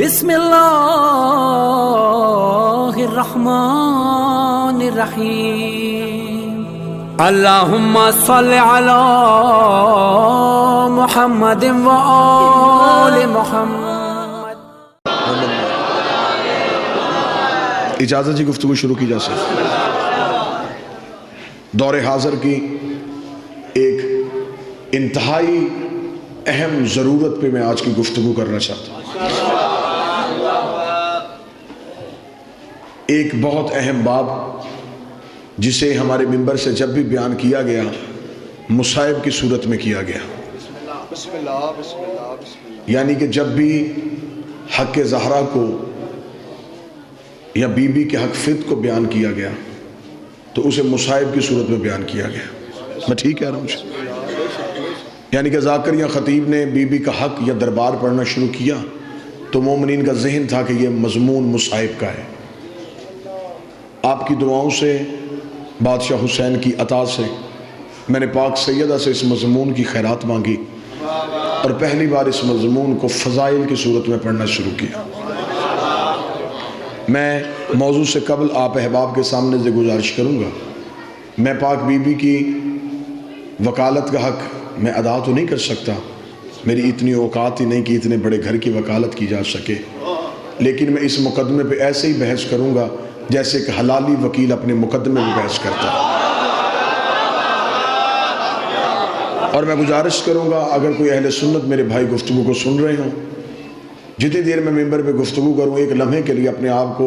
بسم اللہ الرحمن الرحیم اللہم صل علی محمد و آل محمد۔ اجازت جی گفتگو شروع کی جا سکتی۔ دور حاضر کی ایک انتہائی اہم ضرورت پہ میں آج کی گفتگو کرنا چاہتا ہوں۔ ایک بہت اہم باب جسے ہمارے منبر سے جب بھی بیان کیا گیا مصائب کی صورت میں کیا گیا، یعنی کہ جب بھی حق زہرا کو یا بی بی کے حق فت کو بیان کیا گیا تو اسے مصائب کی صورت میں بیان کیا گیا۔ میں ٹھیک کہہ رہا ہوں؟ یعنی کہ ذاکر یا خطیب نے بی بی کا حق یا دربار پڑھنا شروع کیا تو مومنین کا ذہن تھا کہ یہ مضمون مصائب کا ہے۔ آپ کی دعاؤں سے، بادشاہ حسین کی عطا سے میں نے پاک سیدہ سے اس مضمون کی خیرات مانگی اور پہلی بار اس مضمون کو فضائل کی صورت میں پڑھنا شروع کیا۔ میں موضوع سے قبل آپ احباب کے سامنے سے گزارش کروں گا، میں پاک بی بی کی وکالت کا حق میں ادا تو نہیں کر سکتا، میری اتنی اوقات ہی نہیں کہ اتنے بڑے گھر کی وکالت کی جا سکے، لیکن میں اس مقدمے پہ ایسے ہی بحث کروں گا جیسے کہ حلالی وکیل اپنے مقدمے میں بحث کرتا ہے۔ اور میں گزارش کروں گا اگر کوئی اہل سنت میرے بھائی گفتگو کو سن رہے ہوں، جتنی دیر میں ممبر پہ گفتگو کروں ایک لمحے کے لیے اپنے آپ کو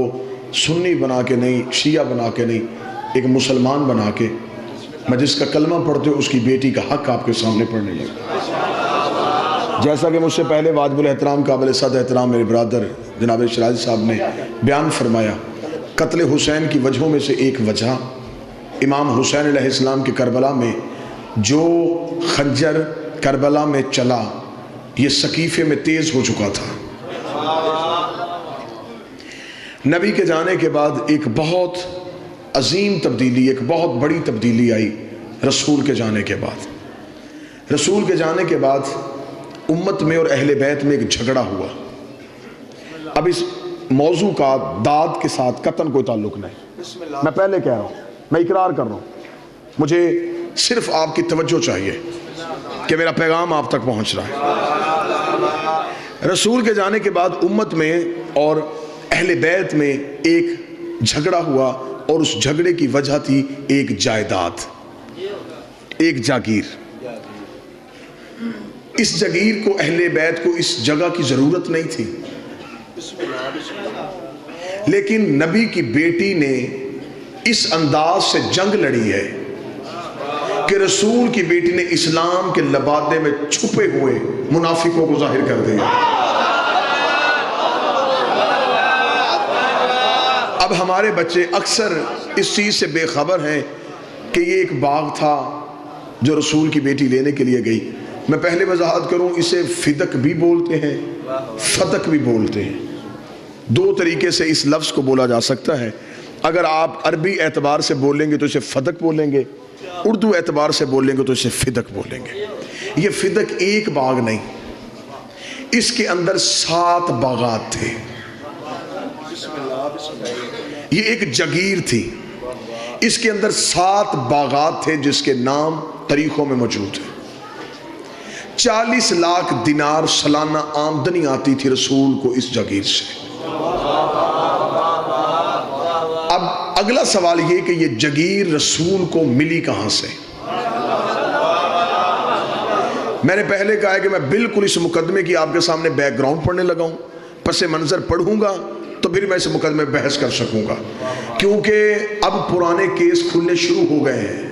سنی بنا کے نہیں، شیعہ بنا کے نہیں، ایک مسلمان بنا کے میں جس کا کلمہ پڑھتے ہوں اس کی بیٹی کا حق آپ کے سامنے پڑھنے لگا۔ جیسا کہ مجھ سے پہلے واجب الاحترام قابل صد احترام میرے برادر جناب شرازی صاحب نے بیان فرمایا، قتل حسین کی وجہوں میں سے ایک وجہ امام حسین علیہ السلام کے کربلا میں جو خنجر کربلا میں چلا یہ سقیفے میں تیز ہو چکا تھا۔ نبی کے جانے کے بعد ایک بہت عظیم تبدیلی، ایک بہت بڑی تبدیلی آئی رسول کے جانے کے بعد۔ رسول کے جانے کے بعد امت میں اور اہل بیت میں ایک جھگڑا ہوا۔ اب اس موضوع کا داد کے ساتھ قطعاً کوئی تعلق نہیں، میں پہلے کہہ رہا ہوں، میں اقرار کر رہا ہوں، مجھے صرف آپ کی توجہ چاہیے کہ میرا پیغام آپ تک پہنچ رہا ہے۔ رسول کے جانے کے بعد امت میں اور اہل بیت میں ایک جھگڑا ہوا اور اس جھگڑے کی وجہ تھی ایک جائیداد، ایک جاگیر۔ اس جاگیر کو اہل بیت کو اس جگہ کی ضرورت نہیں تھی، لیکن نبی کی بیٹی نے اس انداز سے جنگ لڑی ہے کہ رسول کی بیٹی نے اسلام کے لبادے میں چھپے ہوئے منافقوں کو ظاہر کر دیا۔ اب ہمارے بچے اکثر اس چیز سے بے خبر ہیں کہ یہ ایک باغ تھا جو رسول کی بیٹی لینے کے لیے گئی۔ میں پہلے وضاحت کروں، اسے فدق بھی بولتے ہیں، فتق بھی بولتے ہیں، دو طریقے سے اس لفظ کو بولا جا سکتا ہے۔ اگر آپ عربی اعتبار سے بولیں گے تو اسے فدق بولیں گے، اردو اعتبار سے بولیں گے تو اسے فدق بولیں گے۔ یہ فدق ایک باغ نہیں، اس کے اندر 7 باغات تھے، یہ ایک جگیر تھی، اس کے اندر 7 باغات تھے جس کے نام تاریخوں میں موجود ہیں۔ 40 لاکھ دینار سالانہ آمدنی آتی تھی رسول کو اس جگیر سے۔ اب اگلا سوال یہ کہ یہ جگیر رسول کو ملی کہاں سے؟ میں نے پہلے کہا ہے کہ میں بالکل اس مقدمے کی آپ کے سامنے بیک گراؤنڈ پڑھنے لگا ہوں، پس منظر پڑھوں گا تو پھر میں اس مقدمے بحث کر سکوں گا، کیونکہ اب پرانے کیس کھلنے شروع ہو گئے ہیں،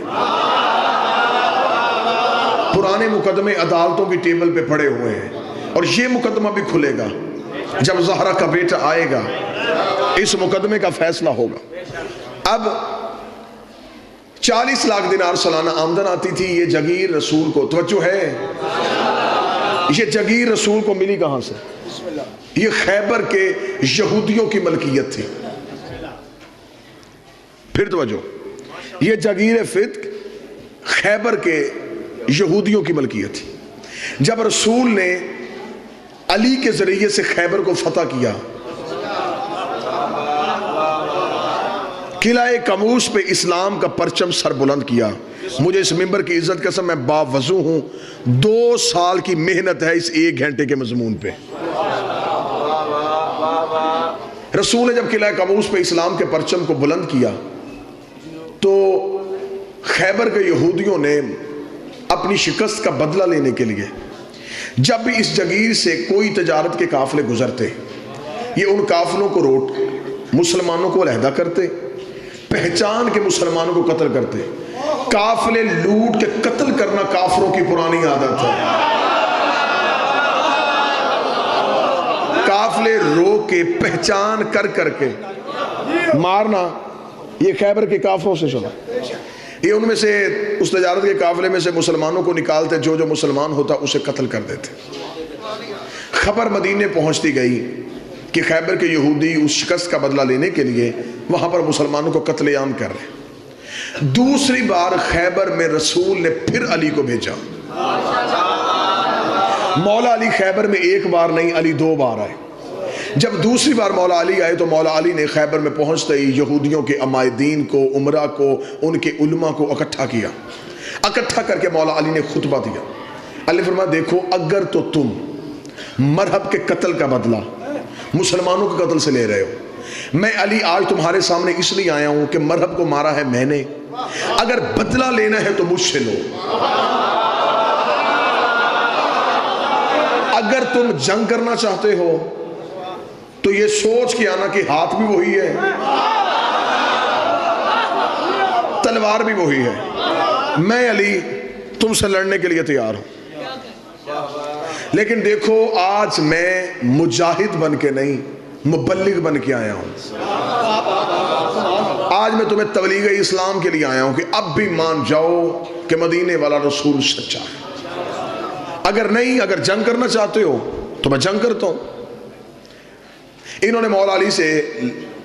پرانے مقدمے عدالتوں کی ٹیبل پہ پڑے ہوئے ہیں، اور یہ مقدمہ بھی کھلے گا جب زہرا کا بیٹا آئے گا، اس مقدمے کا فیصلہ ہوگا۔ اب 40 لاکھ دینار سالانہ آمدن آتی تھی، یہ جگیر رسول کو، توجہ ہے، یہ جگیر رسول کو ملی کہاں سے؟ یہ خیبر کے یہودیوں کی ملکیت تھی۔ پھر توجہ، یہ جگیر فتق خیبر کے یہودیوں کی ملکیت تھی۔ جب رسول نے علی کے ذریعے سے خیبر کو فتح کیا، قلعہ کموس پہ اسلام کا پرچم سر بلند کیا۔ مجھے اس ممبر کی عزت قسم میں باوضو ہوں، 2 سال کی محنت ہے اس 1 گھنٹے کے مضمون پہ۔ رسول نے جب قلعہ کموس پہ اسلام کے پرچم کو بلند کیا تو خیبر کے یہودیوں نے اپنی شکست کا بدلہ لینے کے لیے جب بھی اس جگیر سے کوئی تجارت کے قافلے گزرتے، یہ ان قافلوں کو روٹ مسلمانوں کو علیحدہ کرتے، پہچان کے مسلمانوں کو قتل کرتے۔ قافلے لوٹ کے قتل کرنا کافروں کی پرانی عادت ہے، قافلے روک کے پہچان کر کر کے مارنا، یہ خیبر کے کافروں سے چلا۔ یہ ان میں سے اس تجارت کے قافلے میں سے مسلمانوں کو نکالتے، جو جو مسلمان ہوتا اسے قتل کر دیتے۔ خبر مدینے پہنچتی گئی کہ خیبر کے یہودی اس شکست کا بدلہ لینے کے لیے وہاں پر مسلمانوں کو قتل عام کر رہے۔ دوسری بار خیبر میں رسول نے پھر علی کو بھیجا۔ مولا علی خیبر میں 1 بار نہیں، علی 2 بار آئے۔ جب دوسری بار مولا علی آئے تو مولا علی نے خیبر میں پہنچتے ہی یہودیوں کے عمائدین کو، عمرہ کو، ان کے علماء کو اکٹھا کیا۔ اکٹھا کر کے مولا علی نے خطبہ دیا۔ علی فرمایا دیکھو، اگر تو تم مرہب کے قتل کا بدلہ مسلمانوں کے قتل سے لے رہے ہو، میں علی آج تمہارے سامنے اس لیے آیا ہوں کہ مرہب کو مارا ہے میں نے، اگر بدلہ لینا ہے تو مجھ سے لو۔ اگر تم جنگ کرنا چاہتے ہو تو یہ سوچ کے آنا کہ ہاتھ بھی وہی ہے، تلوار بھی وہی ہے، میں علی تم سے لڑنے کے لیے تیار ہوں۔ لیکن دیکھو، آج میں مجاہد بن کے نہیں، مبلغ بن کے آیا ہوں۔ آج میں تمہیں تبلیغ اسلام کے لیے آیا ہوں کہ اب بھی مان جاؤ کہ مدینے والا رسول سچا ہے۔ اگر نہیں، اگر جنگ کرنا چاہتے ہو تو میں جنگ کرتا ہوں۔ انہوں نے مولا علی سے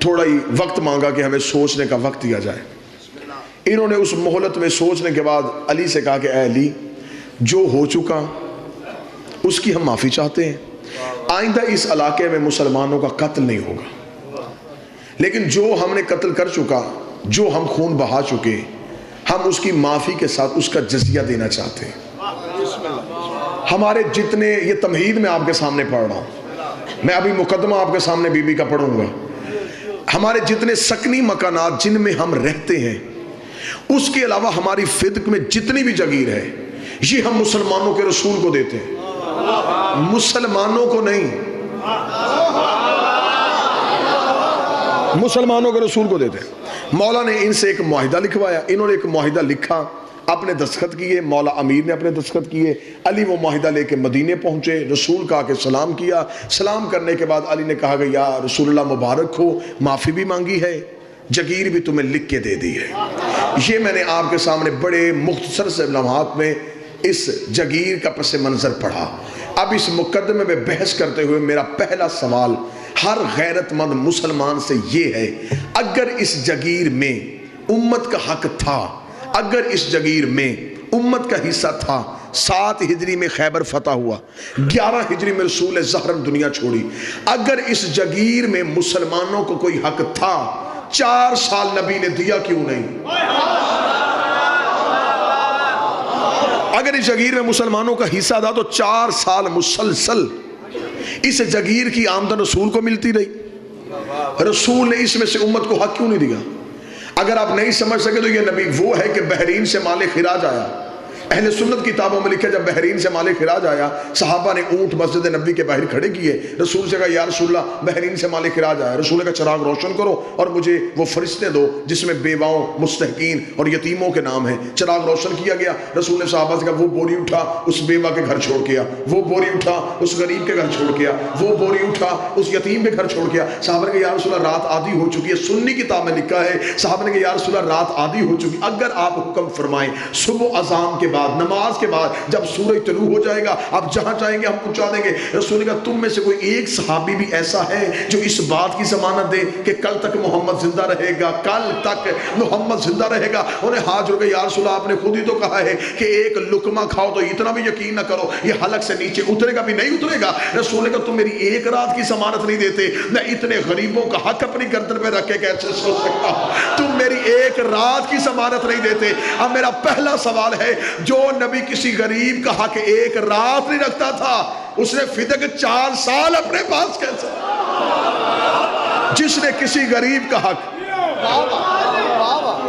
تھوڑا ہی وقت مانگا کہ ہمیں سوچنے کا وقت دیا جائے۔ انہوں نے اس مہلت میں سوچنے کے بعد علی سے کہا کہ اے علی، جو ہو چکا اس کی ہم معافی چاہتے ہیں، آئندہ اس علاقے میں مسلمانوں کا قتل نہیں ہوگا، لیکن جو ہم نے قتل کر چکا، جو ہم خون بہا چکے، ہم اس کی معافی کے ساتھ اس کا جزیہ دینا چاہتے ہیں۔ ہمارے جتنے، یہ تمہید میں آپ کے سامنے پڑھ رہا ہوں، میں ابھی مقدمہ آپ کے سامنے بی بی کا پڑھوں گا۔ ہمارے جتنے سکنی مکانات جن میں ہم رہتے ہیں، اس کے علاوہ ہماری فدق میں جتنی بھی جگیر ہے، یہ ہم مسلمانوں کے رسول کو دیتے ہیں، مسلمانوں کو نہیں، مسلمانوں کے رسول کو دیتے ہیں۔ مولا نے ان سے ایک معاہدہ لکھوایا، انہوں نے ایک معاہدہ لکھا، اپنے دستخط کیے، مولا امیر نے اپنے دستخط کیے۔ علی وہ معاہدہ لے کے مدینے پہنچے، رسول کا کے سلام کیا۔ سلام کرنے کے بعد علی نے کہا کہ یا رسول اللہ مبارک ہو، معافی بھی مانگی ہے، جگیر بھی تمہیں لکھ کے دے دی ہے۔ یہ میں نے آپ کے سامنے بڑے مختصر سے لمحات میں اس جگیر کا پس منظر پڑھا۔ اب اس مقدمے میں بحث کرتے ہوئے میرا پہلا سوال ہر غیرت مند مسلمان سے یہ ہے، اگر اس جگیر میں امت کا حق تھا، اگر اس جگیر میں امت کا حصہ تھا، 7 ہجری میں خیبر فتح ہوا، 11 ہجری میں رسول زہرم دنیا چھوڑی، اگر اس جگیر میں مسلمانوں کو کوئی حق تھا، 4 سال نبی نے دیا کیوں نہیں؟ اگر اس جگیر میں مسلمانوں کا حصہ تھا تو 4 سال مسلسل اس جگیر کی آمدن رسول کو ملتی رہی، رسول نے اس میں سے امت کو حق کیوں نہیں دیا؟ اگر آپ نہیں سمجھ سکے تو یہ نبی وہ ہے کہ بحرین سے مال خراج آیا۔ اہل سنت کتابوں میں لکھا جب بحرین سے مال خراج آیا، صحابہ نے اونٹ مسجد نبی کے باہر کھڑے کیے، رسول سے کہا یا رسول اللہ بحرین سے مال خراج آیا۔ رسول نے کہا چراغ روشن کرو اور مجھے وہ فرشتے دو جس میں بیواؤں، مستحقین اور یتیموں کے نام ہیں۔ چراغ روشن کیا گیا، رسول نے صحابہ سے کہا وہ بوری اٹھا، اس بیوہ کے گھر چھوڑ گیا، وہ بوری اٹھا، اس غریب کے گھر چھوڑ گیا، وہ بوری اٹھا، اس یتیم کے گھر چھوڑ گیا۔ صحابہ نے کہا یا رسول اللہ رات آدھی ہو چکی ہے، سنی کتاب میں لکھا ہے، صحابہ نے کہا یا رسول اللہ رات آدھی ہو چکی، اگر آپ حکم فرمائیں صبح اذان کے بعد، نماز کے بعد جب سورج طلوع ہو جائے گا اب جہاں چاہیں گے ہم پہنچا دیں گے۔ رسول نے کہا تم میں سے کوئی ایک صحابی بھی ایسا ہے جو اس بات کی ضمانت دے کہ کل تک محمد زندہ رہے گا، کل تک محمد زندہ رہے گا؟ انہیں ہاتھ جوڑ کے یا رسول اللہ آپ نے خود ہی تو کہا ہے کہ ایک لقمہ کھاؤ تو اتنا بھی یقین نہ کرو یہ حلق سے نیچے اترے گا بھی نہیں اترے گا۔ رسول نے کہا تم میری ایک رات کی ضمانت نہیں دیتے، میں اتنے غریبوں کا حق اپنی گردن پہ رکھ کے کیسے سو سکتا ہوں؟ تم میری ایک رات کی ضمانت نہیں دیتے۔ اب میرا پہلا سوال ہے، جو نبی کسی غریب کا حق ایک رات نہیں رکھتا تھا اس نے فدق 4 سال اپنے پاس کیسے؟ جس نے کسی غریب کا حق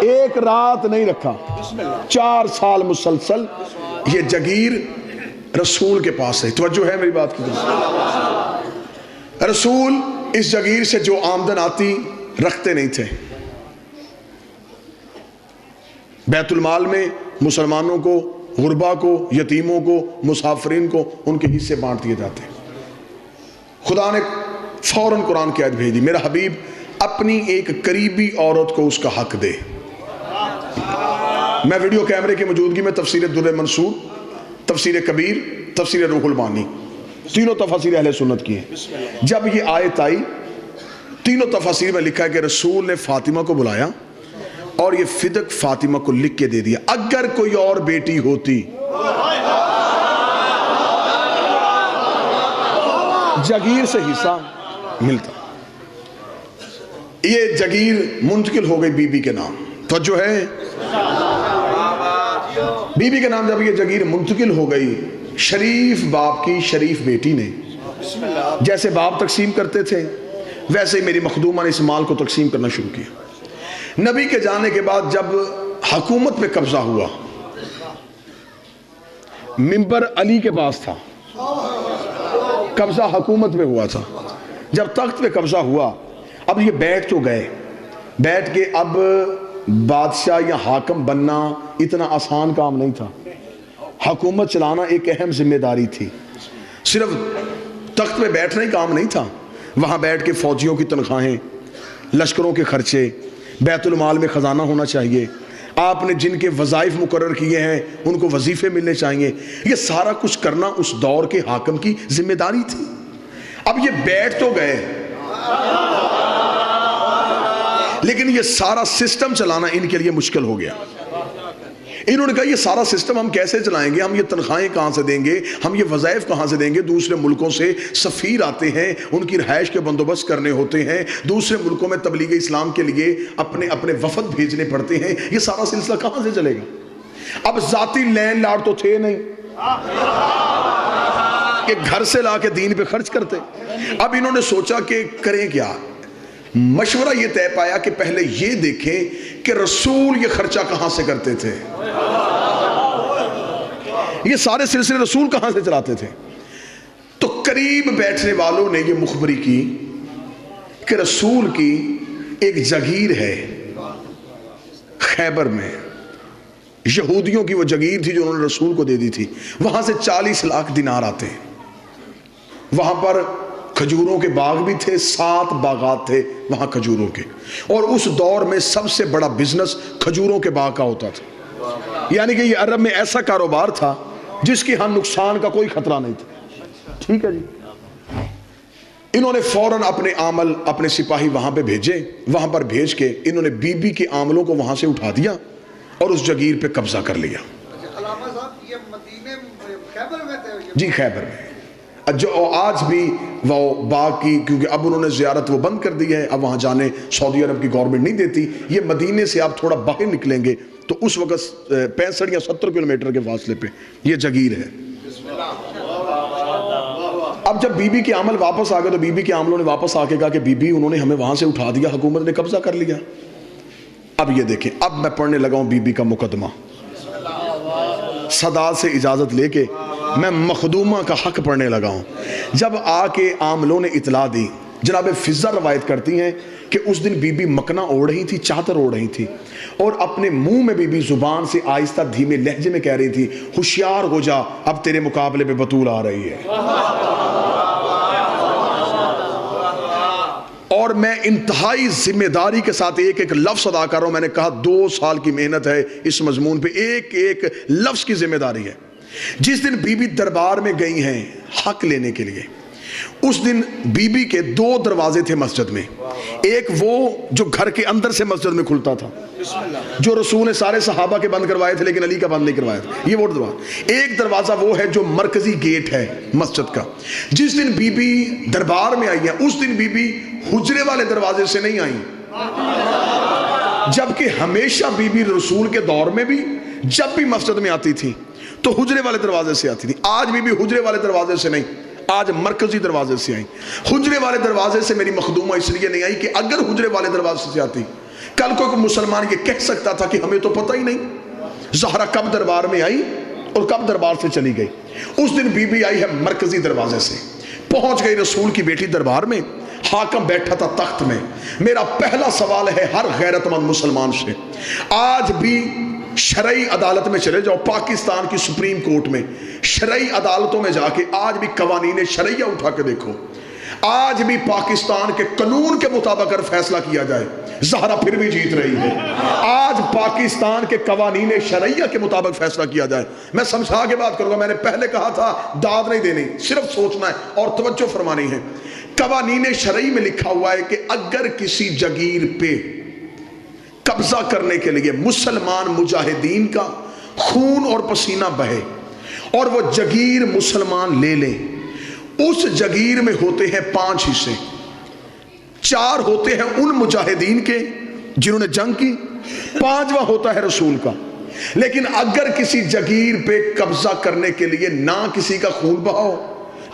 ایک رات نہیں رکھا 4 سال مسلسل، یہ جگیر رسول کے پاس ہے۔ توجہ ہے میری بات کی طرف؟ رسول اس جگیر سے جو آمدن آتی رکھتے نہیں تھے، بیت المال میں مسلمانوں کو، غربا کو، یتیموں کو، مسافرین کو ان کے حصے بانٹ دیے جاتے۔ خدا نے فوراً قرآن کی آیت بھیجی، میرا حبیب اپنی ایک قریبی عورت کو اس کا حق دے۔ میں ویڈیو کیمرے کی موجودگی میں تفسیر در منصور، تفسیر کبیر، تفسیر روح المعانی تینوں تفاسیر اہل سنت کی ہیں۔ جب یہ آیت آئی تینوں تفاسیر میں لکھا ہے کہ رسول نے فاطمہ کو بلایا اور یہ فدق فاطمہ کو لکھ کے دے دیا، اگر کوئی اور بیٹی ہوتی جگیر سے حصہ ملتا۔ یہ جگیر منتقل ہو گئی بی بی کے نام۔ توجہ ہے؟ بی بی کے نام جب یہ جگیر منتقل ہو گئی، شریف باپ کی شریف بیٹی نے جیسے باپ تقسیم کرتے تھے ویسے ہی میری مخدومہ نے اس مال کو تقسیم کرنا شروع کیا۔ نبی کے جانے کے بعد جب حکومت پہ قبضہ ہوا، منبر علی کے پاس تھا، قبضہ حکومت پہ ہوا تھا۔ جب تخت پہ قبضہ ہوا اب یہ بیٹھ تو گئے، بیٹھ کے اب بادشاہ یا حاکم بننا اتنا آسان کام نہیں تھا، حکومت چلانا ایک اہم ذمہ داری تھی۔ صرف تخت پہ بیٹھنا ہی کام نہیں تھا، وہاں بیٹھ کے فوجیوں کی تنخواہیں، لشکروں کے خرچے، بیت المال میں خزانہ ہونا چاہیے، آپ نے جن کے وظائف مقرر کیے ہیں ان کو وظیفے ملنے چاہیے، یہ سارا کچھ کرنا اس دور کے حاکم کی ذمہ داری تھی۔ اب یہ بیٹھ تو گئے لیکن یہ سارا سسٹم چلانا ان کے لیے مشکل ہو گیا۔ انہوں نے کہا یہ سارا سسٹم ہم کیسے چلائیں گے، ہم یہ تنخواہیں کہاں سے دیں گے، ہم یہ وظائف کہاں سے دیں گے؟ دوسرے ملکوں سے سفیر آتے ہیں، ان کی رہائش کے بندوبست کرنے ہوتے ہیں، دوسرے ملکوں میں تبلیغ اسلام کے لیے اپنے وفد بھیجنے پڑتے ہیں، یہ سارا سلسلہ کہاں سے چلے گا؟ اب ذاتی لینڈ لارڈ تو تھے نہیں کہ گھر سے لا کے دین پہ خرچ کرتے۔ اب انہوں نے سوچا کہ کریں کیا؟ مشورہ یہ طے پایا کہ پہلے یہ دیکھیں کہ رسول یہ خرچہ کہاں سے کرتے تھے، یہ سارے سلسلے رسول کہاں سے چلاتے تھے۔ تو قریب بیٹھنے والوں نے یہ مخبری کی کہ رسول کی ایک جگیر ہے خیبر میں، یہودیوں کی وہ جگیر تھی جو انہوں نے رسول کو دے دی تھی، وہاں سے 40 لاکھ دینار آتے ہیں، وہاں پر کھجوروں کے باغ بھی تھے، 7 باغات تھے وہاں کھجوروں کے، اور اس دور میں سب سے بڑا بزنس کھجوروں کے باغ کا ہوتا تھا، یعنی کہ یہ عرب میں ایسا کاروبار تھا جس کی ہاں نقصان کا کوئی خطرہ نہیں تھا۔ ٹھیک ہے جی، انہوں نے فوراً اپنے عامل، اپنے سپاہی وہاں پہ بھیجے، وہاں پر بھیج کے انہوں نے بی بی کے عاملوں کو وہاں سے اٹھا دیا اور اس جگیر پہ قبضہ کر لیا۔ جی خیبر میں، جو آج بھی وہ باغ کی، کیونکہ اب انہوں نے زیارت وہ بند کر دی ہے، اب وہاں جانے سعودی عرب کی گورنمنٹ نہیں دیتی، یہ مدینے سے آپ تھوڑا باہر نکلیں گے تو اس وقت 65 یا 70 کلومیٹر کے فاصلے پہ یہ جگیر ہے۔ اب جب بی بی کے عامل واپس آ گئے تو بی بی کے عاملوں نے واپس آ کے کہا کہ بی بی انہوں نے ہمیں وہاں سے اٹھا دیا، حکومت نے قبضہ کر لیا۔ اب یہ دیکھیں، اب میں پڑھنے لگا ہوں بی بی کا مقدمہ، صداد سے اجازت لے کے میں مخدومہ کا حق پڑھنے لگا ہوں۔ جب آ کے عاملوں نے اطلاع دی، جناب فضہ روایت کرتی ہیں کہ اس دن بی بی مکنا اوڑھ رہی تھی، چادر اوڑھ رہی تھی، اور اپنے منہ میں بی بی زبان سے آہستہ دھیمے لہجے میں کہہ رہی تھی، ہوشیار ہو جا، اب تیرے مقابلے پہ بطول آ رہی ہے۔ اور میں انتہائی ذمہ داری کے ساتھ ایک ایک لفظ ادا کر رہا ہوں. میں نے کہا 2 سال کی محنت ہے اس مضمون پہ, ایک ایک لفظ کی ذمہ داری ہے. جس دن بی بی دربار میں گئی ہیں حق لینے کے لیے, اس دن بی بی کے 2 دروازے تھے مسجد میں. ایک وہ جو گھر کے اندر سے مسجد میں کھلتا تھا, جو رسول نے سارے صحابہ کے بند کروائے تھے لیکن علی کا بند نہیں کروایا تھا, یہ وہ دروازہ. ایک دروازہ وہ ہے جو مرکزی گیٹ ہے مسجد کا. جس دن بی بی دربار میں آئی ہیں, اس دن بی بی حجرے والے دروازے سے نہیں آئیں, جبکہ ہمیشہ بی بی رسول کے دور میں بھی جب بھی مسجد میں آتی تھی تو حجرے والے دروازے سے آتی تھی. آج بی بی حجرے والے دروازے سے نہیں, آج مرکزی دروازے سے آئیں. حجرے والے دروازے سے میری مخدومہ اس لیے نہیں آئی کہ اگر حجرے والے دروازے سے آتی, کل کو کوئی مسلمان یہ کہہ سکتا تھا کہ ہمیں تو پتہ ہی نہیں زہرا کب دربار میں آئی اور کب دربار سے چلی گئی. اس دن بی بی آئی ہے مرکزی دروازے سے, پہنچ گئی رسول کی بیٹی دربار میں. حاکم بیٹھا تھا تخت میں. میرا پہلا سوال ہے ہر غیرت مند مسلمان سے, آج بھی شرعی عدالت میں چلے جاؤ, پاکستان کی سپریم کورٹ میں, شرعی عدالتوں میں جا کے آج بھی قوانین شرعیہ اٹھا کے دیکھو. آج بھی پاکستان کے قانون کے مطابق اگر فیصلہ کیا جائے, زہرا پھر بھی جیت رہی ہے. آج پاکستان کے قوانین شرعیہ کے مطابق فیصلہ کیا جائے. میں سمجھا کے بات کروں گا, میں نے پہلے کہا تھا داد نہیں دینی, صرف سوچنا ہے اور توجہ فرمانی ہے. قوانین شرعی میں لکھا ہوا ہے کہ اگر کسی جگیر پہ قبضہ کرنے کے لیے مسلمان مجاہدین کا خون اور پسینہ بہے اور وہ جگیر مسلمان لے لیں, اس جگیر میں ہوتے ہیں 5 حصے. 4 ہوتے ہیں ان مجاہدین کے جنہوں نے جنگ کی, 5واں ہوتا ہے رسول کا. لیکن اگر کسی جگیر پہ قبضہ کرنے کے لیے نہ کسی کا خون بہاؤ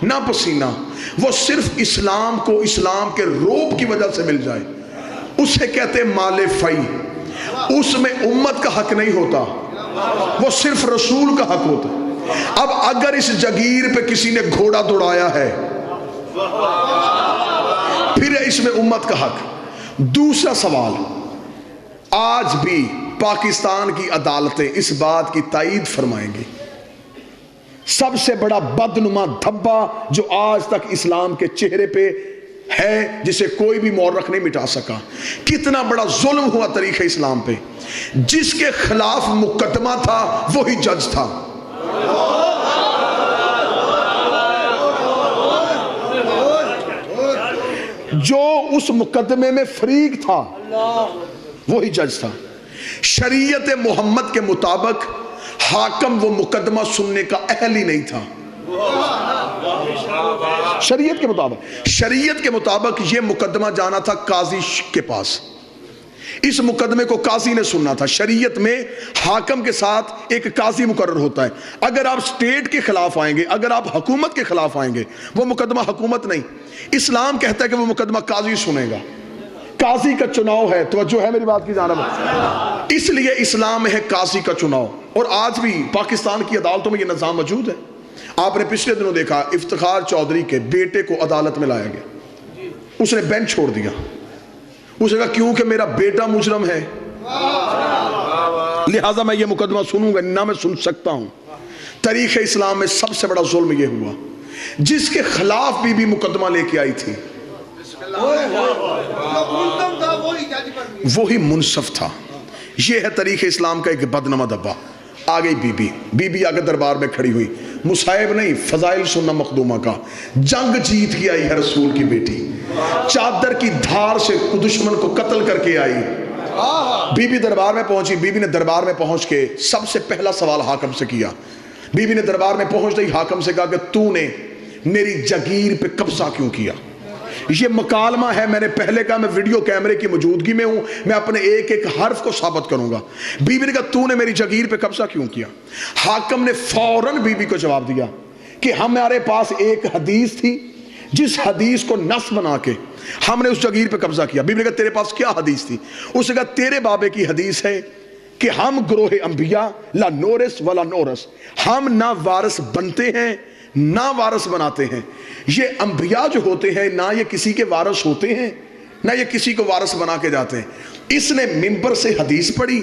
نہ پسینہ, وہ صرف اسلام کو اسلام کے روب کی وجہ سے مل جائے, اسے کہتے ہیں مال فی. اس میں امت کا حق نہیں ہوتا, وہ صرف رسول کا حق ہوتا. اب اگر اس جگیر پہ کسی نے گھوڑا دوڑایا ہے پھر اس میں امت کا حق. دوسرا سوال, آج بھی پاکستان کی عدالتیں اس بات کی تائید فرمائیں گی, سب سے بڑا بدنما دھبا جو آج تک اسلام کے چہرے پہ ہے جسے کوئی بھی مورخ نہیں مٹا سکا, کتنا بڑا ظلم ہوا تاریخ اسلام پہ. جس کے خلاف مقدمہ تھا وہی جج تھا. جو اس مقدمے میں فریق تھا وہی جج تھا. شریعت محمد کے مطابق حاکم وہ مقدمہ سننے کا اہل ہی نہیں تھا. شریعت کے مطابق یہ مقدمہ جانا تھا قاضی کے پاس, اس مقدمے کو قاضی نے سننا تھا. شریعت میں حاکم کے ساتھ ایک قاضی مقرر ہوتا ہے. اگر آپ اسٹیٹ کے خلاف آئیں گے, اگر آپ حکومت کے خلاف آئیں گے, وہ مقدمہ حکومت نہیں, اسلام کہتا ہے کہ وہ مقدمہ قاضی سنے گا. قاضی کا چناؤ ہے, توجہ ہے میری بات کی جانب, اس لیے اسلام میں ہے قاضی کا چناؤ. اور آج بھی پاکستان کی عدالتوں میں یہ نظام موجود ہے. آپ نے پچھلے دنوں دیکھا افتخار چودھری کے بیٹے کو عدالت میں لایا گیا, اس نے بینچ چھوڑ دیا. اس نے کہا کیونکہ میرا بیٹا مجرم ہے لہٰذا میں یہ مقدمہ سنوں گا, نہ میں سن سکتا ہوں. تاریخ اسلام میں سب سے بڑا ظلم یہ ہوا, جس کے خلاف بی بی مقدمہ لے کے آئی تھی وہی منصف تھا. یہ ہے تاریخ اسلام کا ایک بدنما دبا. آ گئی بی بی آگے دربار میں کھڑی ہوئی, مصائب نہیں فضائل سننا مخدومہ کا. جنگ جیت کے آئی ہے رسول کی بیٹی, چادر کی دھار سے دشمن کو قتل کر کے آئی. بی بی دربار میں پہنچی. بی بی نے دربار میں پہنچ کے سب سے پہلا سوال حاکم سے کیا. بی بی نے دربار میں پہنچ گئی حاکم سے کہا کہ تو نے میری جگیر پہ قبضہ کیوں کیا. یہ مکالمہ ہے, میں نے پہلے کہا میں ویڈیو کیمرے کی موجودگی میں ہوں, میں اپنے ایک ایک حرف کو ثابت کروں گا. بی بی نے کہا تو نے میری جگیر پہ قبضہ کیوں کیا. حاکم نے فوراً بی بی کو جواب دیا کہ ہمارے پاس ایک حدیث تھی, جس حدیث کو نص بنا کے ہم نے اس جگیر پہ قبضہ کیا. بی بی نے کہا تیرے پاس کیا حدیث تھی. اس نے کہا تیرے بابے کی حدیث ہے کہ ہم گروہ انبیاء لا نورث ولا نورث, ہم نہ وارث بنتے ہیں نہ وارث بناتے ہیں. یہ انبیاء جو ہوتے ہیں نہ یہ کسی کے وارث ہوتے ہیں نہ یہ کسی کو وارث بنا کے جاتے ہیں. اس نے منبر سے حدیث پڑھی,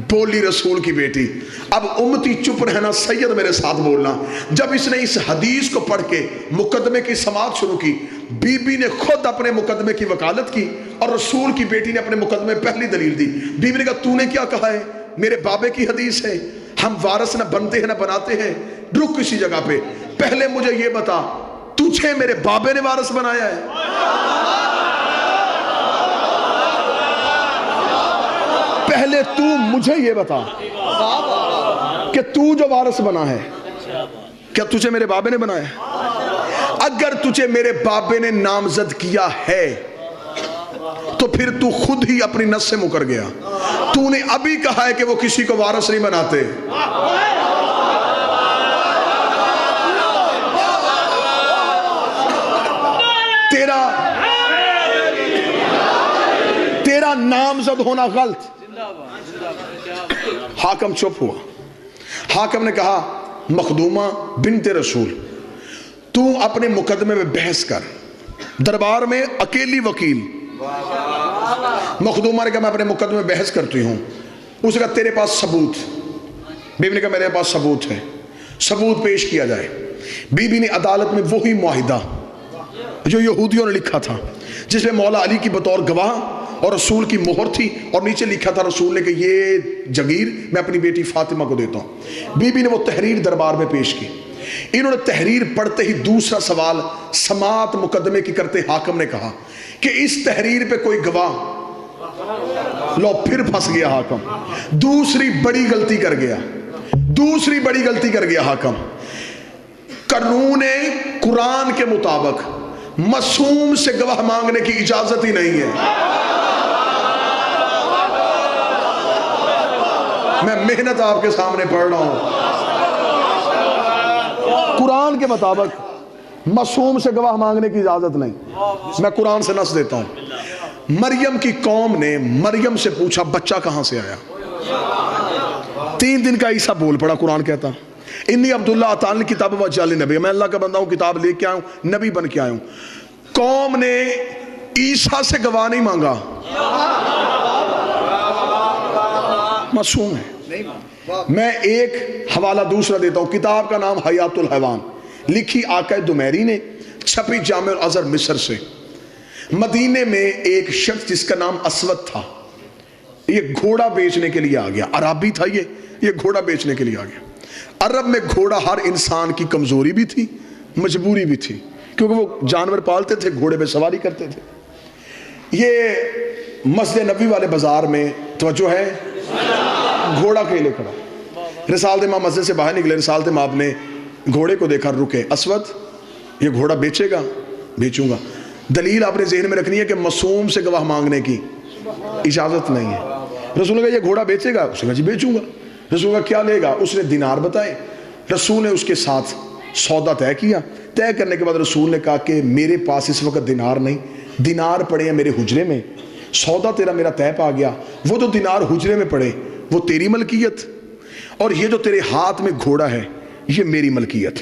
بولی رسول کی بیٹی، اب امتی چپ رہنا، سید میرے ساتھ بولنا۔ جب اس نے اس حدیث کو پڑھ کے مقدمے کی سماعت شروع کی، بی بی نے خود اپنے مقدمے کی وکالت کی اور رسول کی بیٹی نے اپنے مقدمے پہلی دلیل دی۔ بی بی نے کہا تو نے کیا کہا ہے؟ میرے بابے کی حدیث ہے، ہم وارث نہ بنتے ہیں نہ بناتے ہیں۔ رک کسی جگہ پہ، پہلے مجھے یہ بتا تجھے میرے بابے نے وارث بنایا ہے؟ پہلے تو مجھے یہ بتا کہ تو جو وارث بنا ہے کیا تجھے میرے بابے نے بنایا ہے؟ اگر تجھے میرے بابے نے نامزد کیا ہے تو پھر تو خود ہی اپنی نس سے مکر گیا۔ تو نے ابھی کہا ہے کہ وہ کسی کو وارث نہیں بناتے۔ تیرا نامزد ہونا غلط۔ حاکم چپ ہوا۔ حاکم نے کہا مخدومہ بنت رسول، تو اپنے مقدمے میں بحث کر، دربار میں اکیلی وکیل۔ مخدومہ نے کہا میں اپنے مقدمے میں بحث کرتی ہوں۔ اس نے کہا تیرے پاس ثبوت؟ بی بی نے کہا میرے پاس ثبوت ہے۔ ثبوت پیش کیا جائے۔ بی بی نے عدالت میں وہی معاہدہ جو یہودیوں نے لکھا تھا، جس میں مولا علی کی بطور گواہ اور رسول کی مہر تھی، اور نیچے لکھا تھا رسول نے کہ یہ جگیر میں اپنی بیٹی فاطمہ کو دیتا ہوں۔ بی بی نے وہ تحریر دربار میں پیش کی۔ انہوں نے تحریر پڑھتے ہی دوسرا سوال سماعت مقدمے کی کرتے حاکم نے کہا کہ اس تحریر پہ کوئی گواہ۔ لو پھر پھنس گیا حاکم، دوسری بڑی غلطی کر گیا حاکم۔ قانون قرآن کے مطابق معصوم سے گواہ مانگنے کی اجازت ہی نہیں ہے۔ میں محنت آپ کے سامنے پڑھ رہا ہوں۔ قرآن کے مطابق معصوم سے گواہ مانگنے کی اجازت نہیں۔ میں قرآن سے نص دیتا ہوں۔ مریم کی قوم نے مریم سے پوچھا بچہ کہاں سے آیا؟ 3 دن کا عیسیٰ بول پڑا۔ قرآن کہتا انی عبداللہ اتانی کتاب وجعلنی نبی، میں اللہ کا بندہ ہوں، کتاب لے کے آیا ہوں، نبی بن کے آیا ہوں۔ قوم نے عیسیٰ سے گواہ نہیں مانگا، معصوم ہے۔ میں ایک حوالہ دوسرا دیتا ہوں، کتاب کا نام حیات الحیوان، لکھی آقا دمیری نے، چھپی جامع الازہر مصر سے۔ مدینے میں ایک شخص جس کا نام اسود تھا، یہ گھوڑا بیچنے کے لیے آ گیا۔ عربی تھا یہ گھوڑا بیچنے کے لیے آ گیا۔ عرب میں گھوڑا ہر انسان کی کمزوری بھی تھی، مجبوری بھی تھی، کیونکہ وہ جانور پالتے تھے، گھوڑے پہ سواری کرتے تھے۔ یہ مسجد نبوی والے بازار میں توجہ ہے، گھوڑا کھیلے کھڑا۔ رسالت امام مسجد سے باہر نکلے، رسالت امام نے گھوڑے کو دیکھا، رکے، اسود یہ گھوڑا بیچے گا؟ بیچوں گا۔ دلیل آپ نے ذہن میں رکھنی ہے کہ معصوم سے گواہ مانگنے کی اجازت نہیں ہے۔ رسول نے کہا یہ گھوڑا بیچے گا؟ اس نے کہا جی بیچوں گا۔ رسول کا کیا لے گا؟ اس نے دینار بتائے۔ رسول نے اس کے ساتھ سودا طے کیا۔ طے کرنے کے بعد رسول نے کہا کہ میرے پاس اس وقت دینار نہیں، دینار پڑے ہیں میرے حجرے میں، سودا تیرا میرا طے پا گیا، وہ تو دینار حجرے میں پڑے وہ تیری ملکیت، اور یہ جو تیرے ہاتھ میں گھوڑا ہے یہ میری ملکیت۔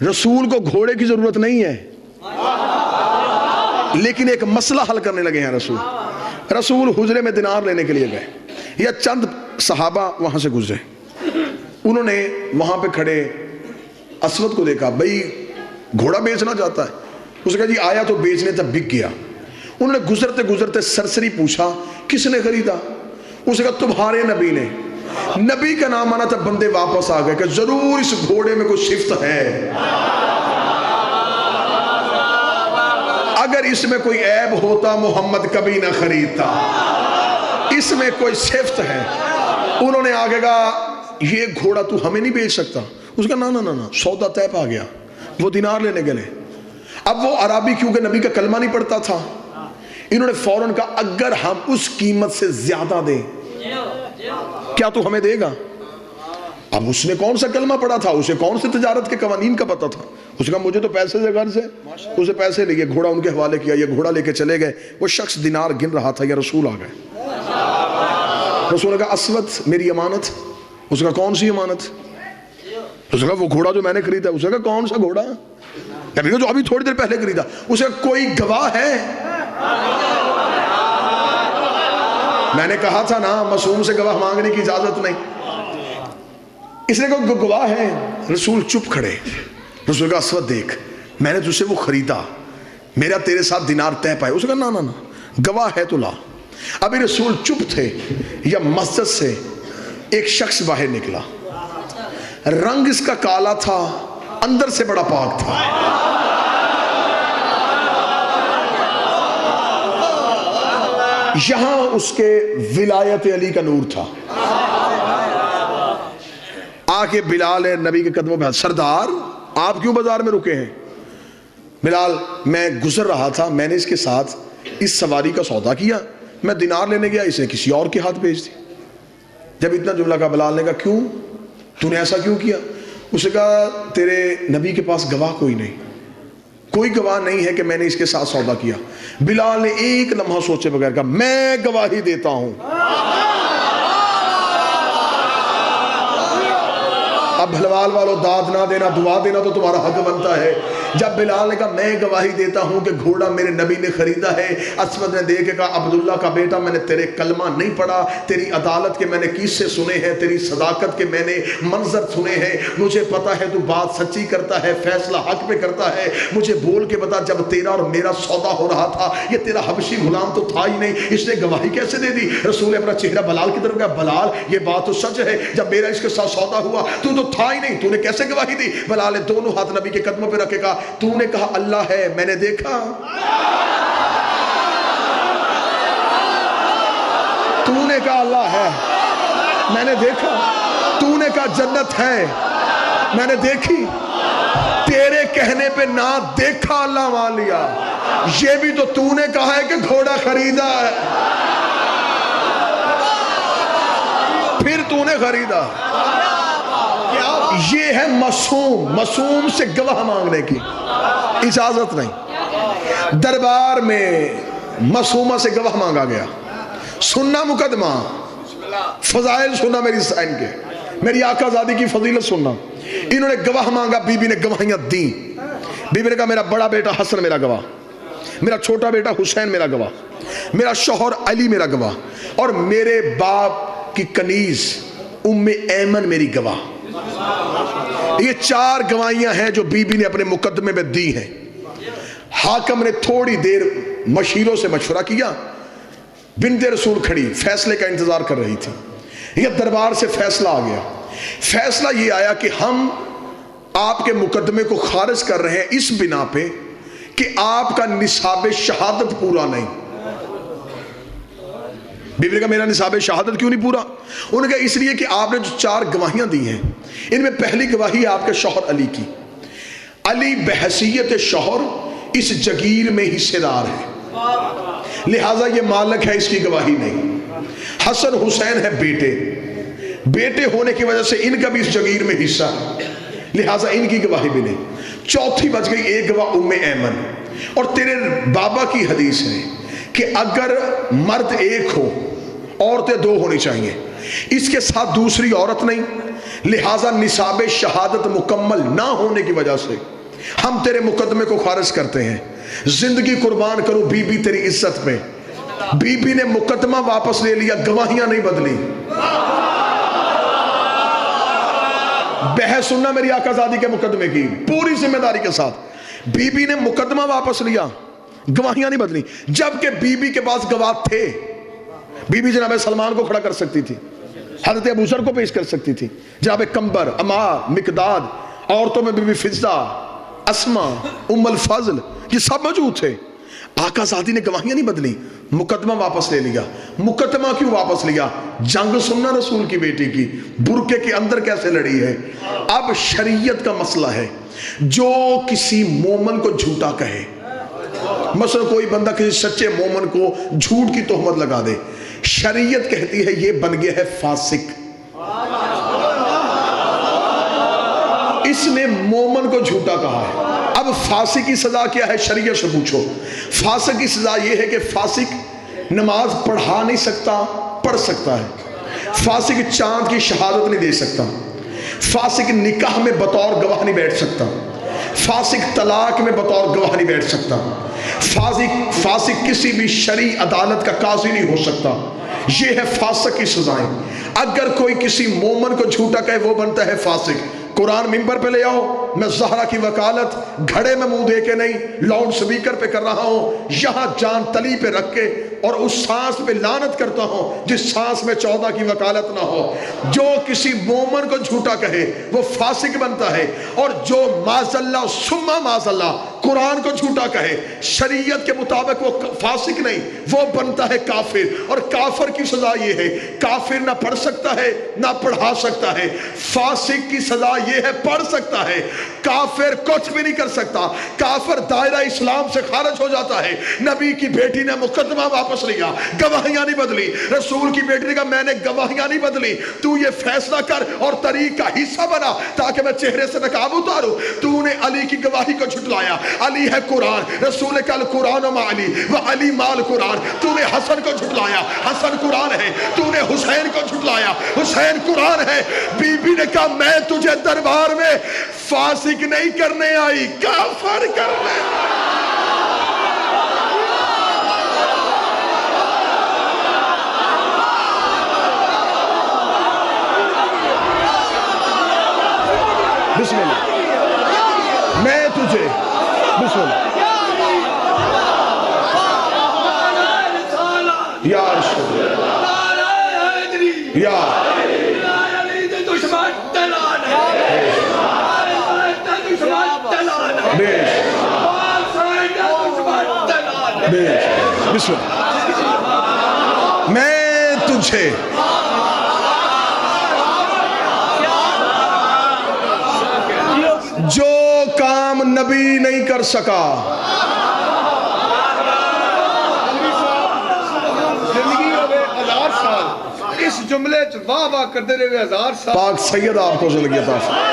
رسول کو گھوڑے کی ضرورت نہیں ہے، لیکن ایک مسئلہ حل کرنے لگے ہیں رسول حجرے میں دینار لینے کے لیے گئے، یا چند صحابہ وہاں سے گزرے، انہوں نے وہاں پہ کھڑے اسود کو دیکھا، بھئی گھوڑا بیچنا چاہتا ہے؟ اس نے کہا جی آیا تو بیچنے تب بک گیا۔ انہوں نے گزرتے گزرتے سرسری پوچھا کس نے خریدا؟ اس نے کہا تمہارے نبی نے۔ نبی کا نام آنا تھا، بندے واپس آ گئے کہ ضرور اس گھوڑے میں کوئی صفت ہے، اگر اس میں کوئی عیب ہوتا محمد کبھی نہ خریدتا، اس میں کوئی صفت ہے۔ انہوں نے آگے کہا یہ گھوڑا تو ہمیں نہیں بیچ سکتا؟ اس کا نا سودا طے پا گیا، وہ دینار لینے گئے۔ اب وہ عربی کیونکہ نبی کا کلمہ نہیں پڑھتا تھا، انہوں نے فوراً کہا اگر ہم اس قیمت سے زیادہ دیں کیا تو ہمیں دے گا؟ اب اس نے کون سا کلمہ پڑھا تھا، اسے کون سے تجارت کے قوانین کا پتہ تھا؟ اس نے کہا مجھے تو پیسے سے غرض ہے، اسے پیسے لیے، گھوڑا ان کے حوالے کیا، یہ گھوڑا لے کے چلے گئے۔ وہ شخص دینار گن رہا تھا، یا رسول آ گئے۔ رسول نے کہا اسود میری امانت۔ اس نے کہا کون سی امانت؟ اس نے کہا وہ گھوڑا جو میں نے خریدا۔ اس نے کہا کون سا گھوڑا؟ جو ابھی تھوڑی دیر پہلے خریدا۔ اس نے کہا کوئی گواہ ہے؟ میں نے کہا تھا نا معصوم سے گواہ مانگنے کی اجازت نہیں. اس نے کہا گواہ ہے. رسول چپ کھڑے. رسول کا اسود دیکھ میں نے تجھ سے وہ خریدا, میرا تیرے ساتھ دینار طے پائے. اس نے کہا نا گواہ ہے تو لا. ابھی رسول چپ تھے یا مسجد سے ایک شخص باہر نکلا, رنگ اس کا کالا تھا, اندر سے بڑا پاک تھا. یہاں اس کے ولایت علی کا نور تھا. آ کے بلال نبی کے قدموں پہ, سردار آپ کیوں بازار میں رکے ہیں؟ بلال میں گزر رہا تھا, میں نے اس کے ساتھ اس سواری کا سودا کیا, میں دینار لینے گیا, اسے کسی اور کے ہاتھ بھیج دی. جب اتنا جملہ کہا بلال نے کہا کیوں, تو نے ایسا کیوں کیا؟ اس نے کہا تیرے نبی کے پاس گواہ کوئی نہیں, کوئی گواہ نہیں ہے کہ میں نے اس کے ساتھ سودا کیا. بلال نے ایک لمحہ سوچے بغیر کہا میں گواہی دیتا ہوں. اب بھلوال والو داد نہ دینا, دعا دینا تو تمہارا حق بنتا ہے. جب بلال نے کہا میں گواہی دیتا ہوں کہ گھوڑا میرے نبی نے خریدا ہے, اسود نے دیکھ کے کہا عبداللہ کا بیٹا میں نے تیرے کلمہ نہیں پڑھا, تیری عدالت کے میں نے قصے سنے ہیں, تیری صداقت کے میں نے منظر سنے ہیں, مجھے پتا ہے تو بات سچی کرتا ہے, فیصلہ حق پہ کرتا ہے. مجھے بول کے بتا جب تیرا اور میرا سودا ہو رہا تھا یہ تیرا حبشی غلام تو تھا ہی نہیں, اس نے گواہی کیسے دے دی؟ رسول اپنا چہرہ بلال کی طرف کہا بلال یہ بات تو سچ ہے, جب میرا اس کے ساتھ سودا ہوا تو تھا ہی نہیں, تو نے کیسے گواہی دی؟ بلال نے دونوں ہاتھ نبی کے قدموں پہ رکھے کہا تو نے کہا اللہ ہے میں نے دیکھا, تو نے کہا اللہ ہے میں نے دیکھا, تو نے کہا جنت ہے میں نے دیکھی, تیرے کہنے پہ نہ دیکھا اللہ مان لیا. یہ بھی تو نے کہا ہے کہ گھوڑا خریدا ہے, پھر تو نے خریدا. یہ ہے معصوم سے گواہ مانگنے کی اجازت نہیں. دربار میں معصومہ سے گواہ مانگا گیا, سننا مقدمہ, فضائل سننا میری سائن کے, میری آقا زادی کی فضیلت سننا. انہوں نے گواہ مانگا, بی بی نے گواہیاں دیں. بی بی نے کہا میرا بڑا بیٹا حسن میرا گواہ, میرا چھوٹا بیٹا حسین میرا گواہ, میرا شوہر علی میرا گواہ, اور میرے باپ کی کنیز ام ایمن میری گواہ. یہ 4 گواہیاں ہیں جو بی بی نے اپنے مقدمے میں دی ہیں. حاکم نے تھوڑی دیر مشیروں سے مشورہ کیا, بنت رسول کھڑی فیصلے کا انتظار کر رہی تھی. یہ دربار سے فیصلہ آ گیا. فیصلہ یہ آیا کہ ہم آپ کے مقدمے کو خارج کر رہے ہیں اس بنا پہ کہ آپ کا نصاب شہادت پورا نہیں. بی بی نے کہا میرا نصاب شہادت کیوں نہیں پورا؟ انہوں نے کہا اس لیے کہ آپ نے جو 4 گواہیاں دی ہیں ان میں پہلی گواہی ہے آپ کے شوہر علی کی. علی بحیثیت شوہر اس جگیر میں حصے دار ہے, لہٰذا یہ مالک ہے, اس کی گواہی نہیں. حسن حسین ہے بیٹے ہونے کی وجہ سے ان کا بھی اس جگیر میں حصہ ہے, لہٰذا ان کی گواہی بھی نہیں. چوتھی بچ گئی ایک گواہ ام ایمن, اور تیرے بابا کی حدیث ہے کہ اگر مرد ایک ہو عورتیں 2 ہونی چاہیے, اس کے ساتھ دوسری عورت نہیں, لہٰذا نصاب شہادت مکمل نہ ہونے کی وجہ سے ہم تیرے مقدمے کو خارج کرتے ہیں. زندگی قربان کرو بی بی تیری عزت میں. بی بی نے مقدمہ واپس لے لیا, گواہیاں نہیں بدلی. بحث سننا میری آقا زادی کے مقدمے کی پوری ذمہ داری کے ساتھ. بی بی نے مقدمہ واپس لیا, گواہیاں نہیں بدلی. جبکہ بی بی کے پاس گواہ تھے. بی بی جناب سلمان کو کھڑا کر سکتی تھی, حضرت ابو ذر کو پیش کر سکتی تھی, جناب کمبر, عمار, مقداد, عورتوں میں بی بی فضہ, اسما, ام الفضل, یہ سب موجود تھے. آقا زادی نے گواہیاں نہیں بدلی, مقدمہ واپس لے لیا. مقدمہ کیوں واپس لیا؟ جنگ سننا رسول کی بیٹی کی برقعے کے اندر کیسے لڑی ہے. اب شریعت کا مسئلہ ہے, جو کسی مومن کو جھوٹا کہے, مثلا کوئی بندہ کسی سچے مومن کو جھوٹ کی تہمت لگا دے, شریعت کہتی ہے یہ بن گیا ہے فاسق. اس نے مومن کو جھوٹا کہا ہے. اب فاسق کی سزا کیا ہے؟ شریعت سے پوچھو. فاسق کی سزا یہ ہے کہ فاسق نماز پڑھا نہیں سکتا, پڑھ سکتا ہے. فاسق چاند کی شہادت نہیں دے سکتا. فاسق نکاح میں بطور گواہ نہیں بیٹھ سکتا. فاسق طلاق میں بطور گواہ نہیں بیٹھ سکتا. فاسق کسی بھی شرعی عدالت کا قاضی نہیں ہو سکتا. یہ ہے فاسق کی سزائیں. اگر کوئی کسی مومن کو جھوٹا کہے وہ بنتا ہے فاسق. قرآن ممبر پہ لے آؤ، میں زہرا کی وکالت گھڑے میں منہ دے کے نہیں، لاؤڈ سپیکر پہ کر رہا ہوں، یہاں جان تلی پہ رکھ کے اور اس سانس پہ لعنت کرتا ہوں جس سانس میں 14 کی وکالت نہ ہو. جو کسی مومن کو جھوٹا کہے وہ فاسق بنتا ہے، اور جو معاذ اللہ ثم معاذ اللہ قرآن کو جھوٹا کہے شریعت کے مطابق وہ فاسق نہیں، وہ بنتا ہے کافر. اور کافر کی سزا یہ ہے، کافر نہ پڑھ سکتا ہے نہ پڑھا سکتا ہے. فاسق کی سزا یہ ہے پڑھ سکتا ہے، کافر کچھ بھی نہیں کر سکتا. کافر دائرہ اسلام سے خارج ہو جاتا ہے. نبی کی بیٹی نے مقدمہ واپس لیا، گواہیاں نہیں بدلی. رسول کی بیٹی نے کہا میں نے گواہیاں نہیں بدلی، تو یہ فیصلہ کر اور طریق کا حصہ بنا تاکہ میں چہرے سے نقاب اتاروں. تو نے علی کی گواہی کو جھٹلایا، علی ہے قرآن، رسول کا القرآن مع علی و علی مال قرآن. تو نے حسن کو جھٹلایا، حسن قرآن ہے. تو نے حسین کو جھٹلایا، حسین قرآن ہے. بی بی نے کہا میں تجھے دربار میں فاسق نہیں کرنے آئی، کافر کرنے. بسم اللہ. میں تجھے بسم اللہ یا رسول یا بسم اللہ. میں تجھے جو کام نبی نہیں کر سکا، زندگی ہوئے 1000 سال، اس جملے واہ واہ کرتے رہے 1000 سال. پاک سید آپ کو زندگی عطا فرمائے.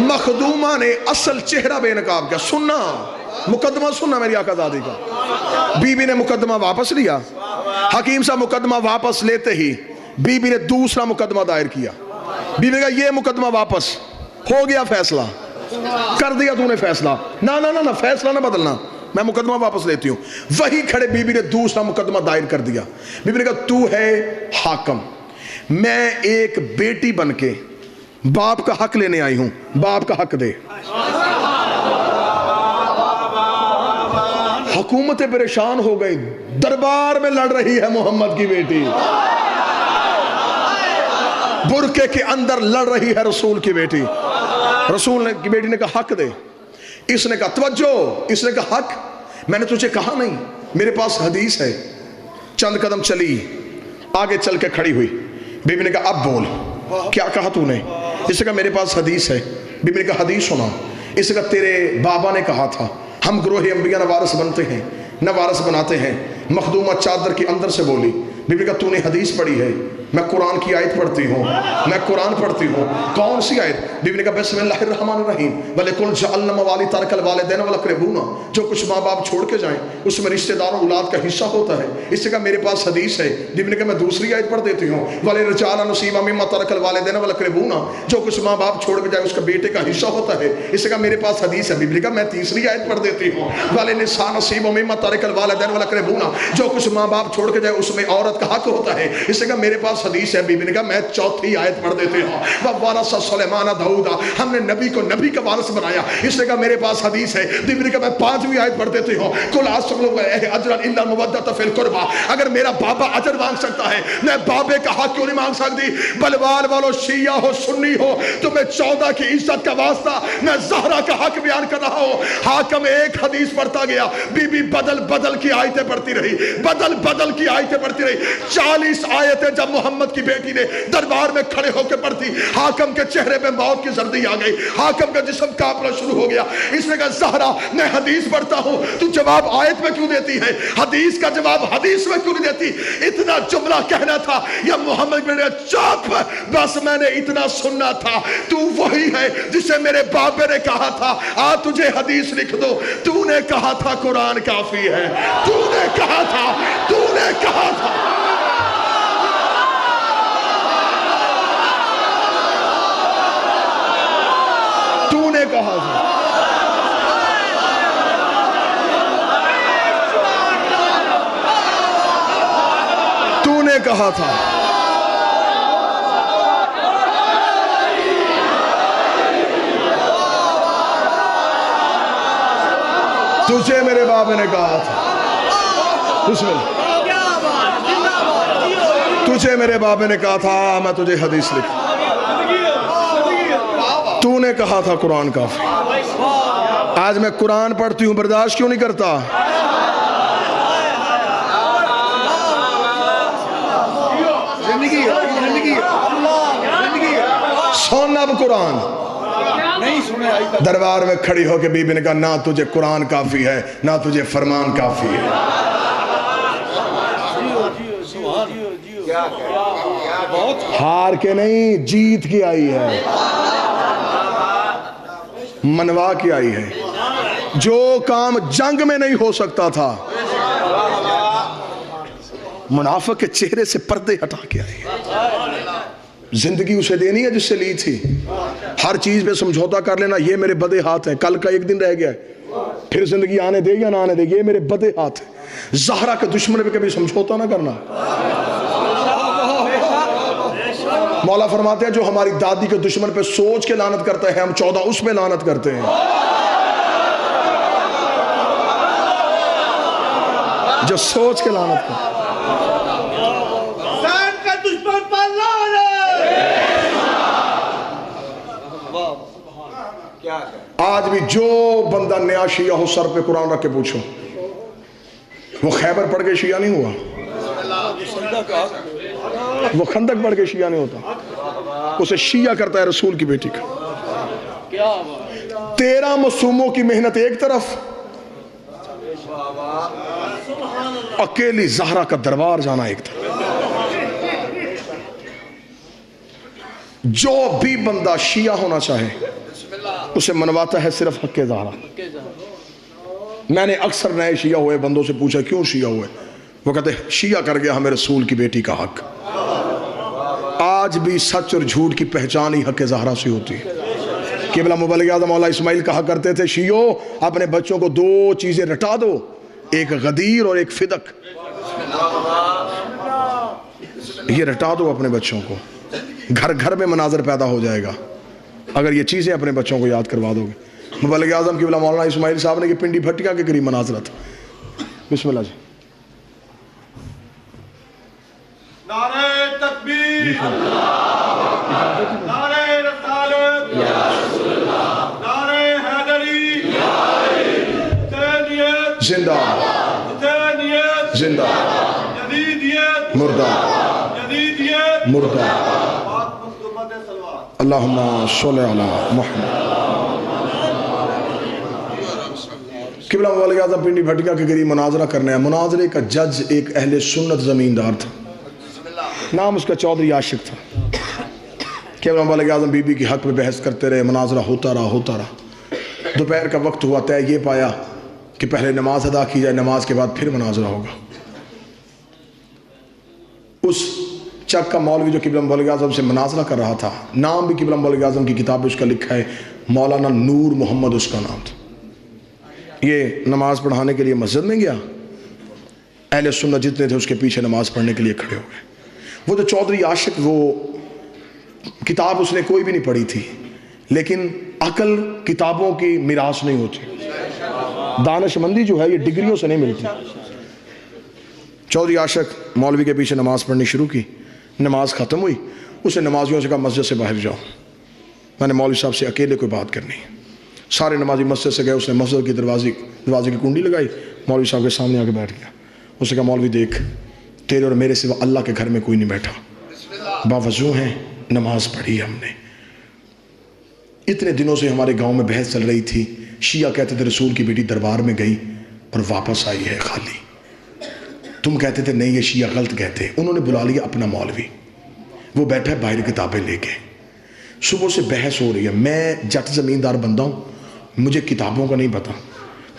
مخدومہ نے اصل چہرہ بے نقاب کیا. سننا مقدمہ سننا میری آقا زادی کا. بی بی نے مقدمہ واپس لیا. حکیم صاحب مقدمہ واپس لیتے ہی بی بی نے دوسرا مقدمہ دائر کیا. بی بی نے کہا یہ مقدمہ واپس ہو گیا، فیصلہ کر دیا تو نے فیصلہ. نہ فیصلہ نہ بدلنا، میں مقدمہ واپس لیتی ہوں. وہی کھڑے بی بی نے دوسرا مقدمہ دائر کر دیا. بی بی نے کہا تو ہے حاکم، میں ایک بیٹی بن کے باپ کا حق لینے آئی ہوں، باپ کا حق دے. حکومتیں پریشان ہو گئی، دربار میں لڑ رہی ہے محمد کی بیٹی، برقعے کے اندر لڑ رہی ہے رسول کی بیٹی. رسول کی بیٹی نے کہا حق دے. اس نے کہا توجہ، اس نے کہا حق میں نے تجھے کہا نہیں، میرے پاس حدیث ہے. چند قدم چلی، آگے چل کے کھڑی ہوئی. بی بی نے کہا اب بول کیا کہا تو نے. اس نے کہا میرے پاس حدیث ہے. بی بی نے کہا حدیث سنا. اس نے کہا تیرے بابا نے کہا تھا ہم گروہ انبیاء نہ وارث بنتے ہیں نہ وارث بناتے ہیں. مخدومہ چادر کے اندر سے بولی. بی بی نے کہا تو نے حدیث پڑھی ہے؟ میں قرآن کی آیت پڑھتی ہوں، میں قرآن پڑھتی ہوں. کون سی آیت؟ بی بی نے کہا بسم اللہ الرحمن الرحیم وَلِكُلْ جَعَلْنَا مَوَالِي تَرَكَ الْوَالِدَيْنَ وَالْأَقْرَبُونَ. جو کچھ ماں باپ چھوڑ کے جائیں اس میں رشتہ داروں اولاد کا حصہ ہوتا ہے. اس سے کہا میرے پاس حدیث ہے. بی بی نے کہا میں دوسری آیت پڑھ دیتی ہوں وَلِلرِّجَالِ نَصِيبٌ مِّمَّا تَرَكَ الْوَالِدَيْنَ وَالْأَقْرَبُونَ. جو کچھ ماں باپ چھوڑ کے جائے اس کا بیٹے کا حصہ ہوتا ہے. اس سے کہا میرے پاس حدیث ہے. بی بی نے کہا میں تیسری آیت پڑھ دیتی ہوں وَلِلنِّسَاءِ نَصِيبٌ مِّمَّا تَرَكَ الْوَالِدَيْنُ وَالْأَقْرَبُونَ. جو کچھ ماں باپ چھوڑ کے جائے اس میں عورت کا حق ہوتا ہے. اس سے کہا میرے پاس حدیث ہے. بی بی نے کہا میں چوتھی آیت پڑھ دیتے ہوں وَوَارَثَ سُلَيْمَانَ دَاؤُدَ. ہم نے نبی کو نبی کا وارث بنایا. اس نے کہا میرے پاس حدیث ہے. بی بی نے کہا میں پانچویں آیت پڑھ دیتی ہوں قُلْ أَسْأَلُكُمْ أَجْرًا إِلَّا الْمَوَدَّةَ فِي الْقُرْبَى. اگر میرا بابا اجر مانگ سکتا ہے میں بابے کا حق کیوں نہیں مانگ سکتی؟ بلوال والو شیعہ ہو سنی ہو تمہیں 14 کی عزت کا واسطہ میں زہرا کا حق بیان کر رہا ہوں. حاکم ایک حدیث پڑھتا گیا، بی بی بدل بدل کی آیتیں پڑھتی رہی، بدل بدل کی آیتیں پڑھتی رہی. 40 آیتیں جب محمد کی بیٹی نے دربار میں کھڑے ہو کے پڑھتی، حاکم کے چہرے پہ موت کی زردی آ گئی، حاکم کا جسم کانپنا شروع ہو گیا. اس نے کہا زہرا میں حدیث پڑھتا ہوں تو جواب آیت میں کیوں دیتی ہے؟ حدیث کا جواب حدیث میں کیوں نہیں دیتی؟ اتنا جملہ کہنا تھا یا محمد نے چپ بس میں نے اتنا سننا تھا. تو وہی ہے جسے میرے بابے نے کہا تھا آ تجھے حدیث لکھ دو. تو نے کہا تھا قرآن کافی ہے، تو نے کہا تھا، تو نے کہا تھا. تو نے کہا تھا. کہا تھا تجھے میرے باپ نے کہا تھا بسم اللہ تجھے میرے باپ نے کہا تھا میں تجھے حدیث لکھ تو نے کہا تھا قرآن کافی آج میں قرآن پڑھتی ہوں برداشت کیوں نہیں کرتا سن اب قرآن دربار میں کھڑی ہو کے بی بی نے کہا نہ تجھے قرآن کافی ہے نہ تجھے فرمان کافی ہے ہار کے نہیں جیت کے آئی ہے منوا کے آئی ہے جو کام جنگ میں نہیں ہو سکتا تھا منافق کے چہرے سے پردے ہٹا کے آئی ہے زندگی اسے دینی ہے جس سے لی تھی ہر چیز پہ سمجھوتا کر لینا یہ میرے بدے ہاتھ ہیں کل کا ایک دن رہ گیا ہے پھر زندگی آنے دے یا نہ آنے دے یہ میرے بدے ہاتھ ہیں زہرا کے دشمن پہ کبھی سمجھوتا نہ کرنا مولا فرماتے ہیں جو ہماری دادی کے دشمن پہ سوچ کے لعنت کرتا ہے ہم 14 اس پہ لعنت کرتے ہیں جو سوچ کے لعنت کرتا ہے آج بھی جو بندہ نیا شیعہ ہو سر پہ قرآن رکھ کے پوچھو وہ خیبر پڑھ کے شیعہ نہیں ہوا وہ خندق پڑھ کے شیعہ نہیں ہوتا اسے شیعہ کرتا ہے رسول کی بیٹی کا 13 معصوموں کی محنت ایک طرف اکیلی زہرا کا دربار جانا ایک طرف جو بھی بندہ شیعہ ہونا چاہے اسے منواتا ہے صرف حق زہرا میں نے اکثر نئے شیعہ ہوئے بندوں سے پوچھا کیوں شیعہ ہوئے وہ کہتے ہیں شیعہ کر گیا ہمیں رسول کی بیٹی کا حق آج بھی سچ اور جھوٹ کی پہچان ہی حق زہرا سے ہوتی ہے قبلہ مبلغ اعظم مولا اسماعیل کہا کرتے تھے شیعو اپنے بچوں کو 2 چیزیں رٹا دو ایک غدیر اور ایک فدق یہ رٹا دو اپنے بچوں کو گھر گھر میں مناظر پیدا ہو جائے گا اگر یہ چیزیں اپنے بچوں کو یاد کروا دو گے مبلغ اعظم قبلہ مولانا اسماعیل صاحب نے کہ پنڈی بھٹیا کے قریب مناظرہ تھا بسم اللہ جی نعرہ تکبیر نعرہ رسالت نعرہ حیدری حسینیت زندہ حسینیت زندہ یزیدیت مردہ یزیدیت مردہ اللہم صلی علی محمد قبلہ مبلغ اعظم پنڈی بھٹیا کے قریب مناظرہ کرنے ہیں مناظرے کا جج ایک اہل سنت زمیندار تھا نام اس کا چودھری عاشق تھا قبلہ مبلغ اعظم بی بی کی حق میں بحث کرتے رہے مناظرہ ہوتا رہا دوپہر کا وقت ہوا طے یہ پایا کہ پہلے نماز ادا کی جائے نماز کے بعد پھر مناظرہ ہوگا اس چک کا مولوی جو قبلہ مبلغ اعظم سے مناظرہ کر رہا تھا نام بھی قبلہ مبلغ اعظم کی کتاب اس کا لکھا ہے مولانا نور محمد اس کا نام تھا یہ نماز پڑھانے کے لیے مسجد میں گیا اہل سنت جتنے تھے اس کے پیچھے نماز پڑھنے کے لیے کھڑے ہو گئے وہ جو چودھری عاشق وہ کتاب اس نے کوئی بھی نہیں پڑھی تھی لیکن عقل کتابوں کی میراث نہیں ہوتی دانش مندی جو ہے یہ ڈگریوں سے نہیں ملتی چودھری عاشق مولوی کے پیچھے نماز پڑھنی شروع کی نماز ختم ہوئی اسے نمازیوں سے کہا مسجد سے باہر جاؤ میں نے مولوی صاحب سے اکیلے کوئی بات کرنی ہے سارے نمازی مسجد سے گئے اس نے مسجد کی دروازے کی کنڈی لگائی مولوی صاحب کے سامنے آ کے بیٹھ گیا اس نے کہا مولوی دیکھ تیرے اور میرے سوا اللہ کے گھر میں کوئی نہیں بیٹھا باوضو ہیں نماز پڑھی ہم نے اتنے دنوں سے ہمارے گاؤں میں بحث چل رہی تھی شیعہ کہتے تھے رسول کی بیٹی دربار میں گئی اور واپس آئی ہے خالی تم کہتے تھے نہیں یہ شیعہ غلط کہتے انہوں نے بلا لیا اپنا مولوی وہ بیٹھا ہے باہر کتابیں لے کے صبح سے بحث ہو رہی ہے میں جٹ زمیندار بندہ ہوں مجھے کتابوں کا نہیں پتا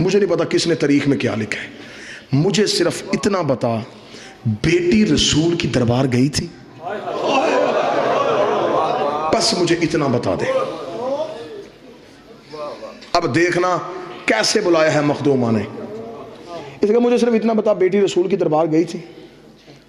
مجھے نہیں پتا کس نے تاریخ میں کیا لکھا ہے مجھے صرف اتنا بتا بیٹی رسول کی دربار گئی تھی بس مجھے اتنا بتا دے اب دیکھنا کیسے بلایا ہے مخدومہ نے اس کا مجھے صرف اتنا بتا بیٹی رسول کی دربار گئی تھی